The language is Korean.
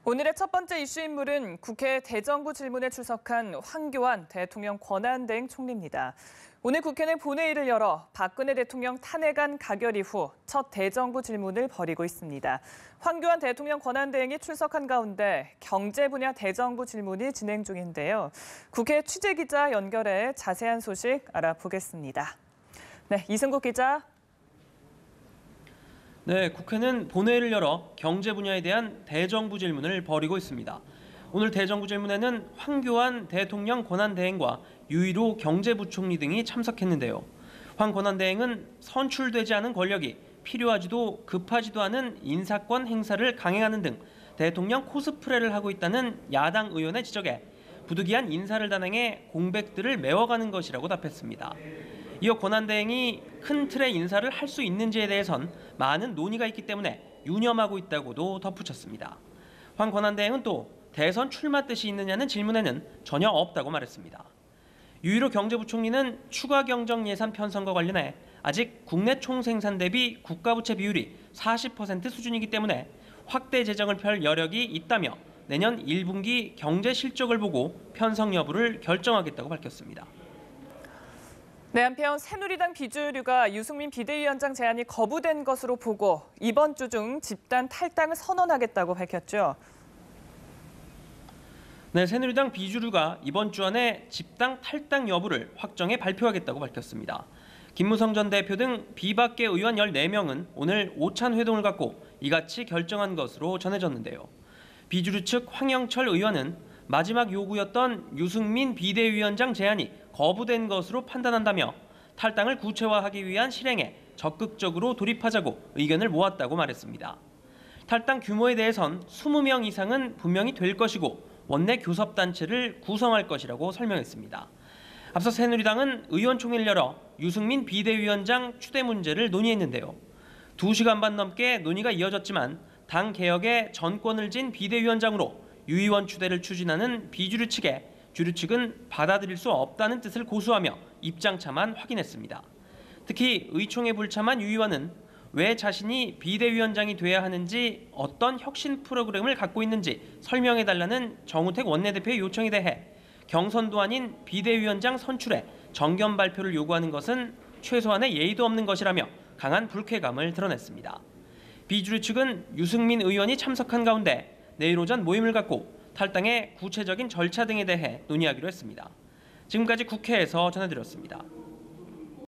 오늘의 첫 번째 이슈 인물은 국회 대정부 질문에 출석한 황교안 대통령 권한대행 총리입니다. 오늘 국회는 본회의를 열어 박근혜 대통령 탄핵안 가결 이후 첫 대정부 질문을 벌이고 있습니다. 황교안 대통령 권한대행이 출석한 가운데 경제 분야 대정부 질문이 진행 중인데요. 국회 취재기자 연결해 자세한 소식 알아보겠습니다. 네, 이승국 기자. 네, 국회는 본회의를 열어 경제 분야에 대한 대정부 질문을 벌이고 있습니다. 오늘 대정부 질문에는 황교안 대통령 권한대행과 유일호 경제부총리 등이 참석했는데요. 황 권한대행은 선출되지 않은 권력이 필요하지도 급하지도 않은 인사권 행사를 강행하는 등 대통령 코스프레를 하고 있다는 야당 의원의 지적에 부득이한 인사를 단행해 공백들을 메워가는 것이라고 답했습니다. 이어 권한대행이 큰 틀의 인사를 할 수 있는지에 대해선 많은 논의가 있기 때문에 유념하고 있다고도 덧붙였습니다. 황 권한대행은 또 대선 출마 뜻이 있느냐는 질문에는 전혀 없다고 말했습니다. 유일호 경제부총리는 추가 경정 예산 편성과 관련해 아직 국내 총생산 대비 국가부채 비율이 40% 수준이기 때문에 확대 재정을 펼 여력이 있다며 내년 1분기 경제 실적을 보고 편성 여부를 결정하겠다고 밝혔습니다. 네, 한편 새누리당 비주류가 유승민 비대위원장 제안이 거부된 것으로 보고 이번 주 중 집단 탈당을 선언하겠다고 밝혔죠. 네, 새누리당 비주류가 이번 주 안에 집단 탈당 여부를 확정해 발표하겠다고 밝혔습니다. 김무성 전 대표 등 비박계 의원 14명은 오늘 오찬 회동을 갖고 이같이 결정한 것으로 전해졌는데요. 비주류 측 황영철 의원은 마지막 요구였던 유승민 비대위원장 제안이 거부된 것으로 판단한다며 탈당을 구체화하기 위한 실행에 적극적으로 돌입하자고 의견을 모았다고 말했습니다. 탈당 규모에 대해선 20명 이상은 분명히 될 것이고 원내 교섭단체를 구성할 것이라고 설명했습니다. 앞서 새누리당은 의원총회를 열어 유승민 비대위원장 추대 문제를 논의했는데요. 2시간 반 넘게 논의가 이어졌지만 당 개혁에 전권을 진 비대위원장으로 유 의원 추대를 추진하는 비주류 측에 주류 측은 받아들일 수 없다는 뜻을 고수하며 입장차만 확인했습니다. 특히 의총에 불참한 유 의원은 왜 자신이 비대위원장이 돼야 하는지 어떤 혁신 프로그램을 갖고 있는지 설명해달라는 정우택 원내대표의 요청에 대해 경선도 아닌 비대위원장 선출에 정견 발표를 요구하는 것은 최소한의 예의도 없는 것이라며 강한 불쾌감을 드러냈습니다. 비주류 측은 유승민 의원이 참석한 가운데 내일 오전 모임을 갖고 탈당의 구체적인 절차 등에 대해 논의하기로 했습니다. 지금까지 국회에서 전해드렸습니다.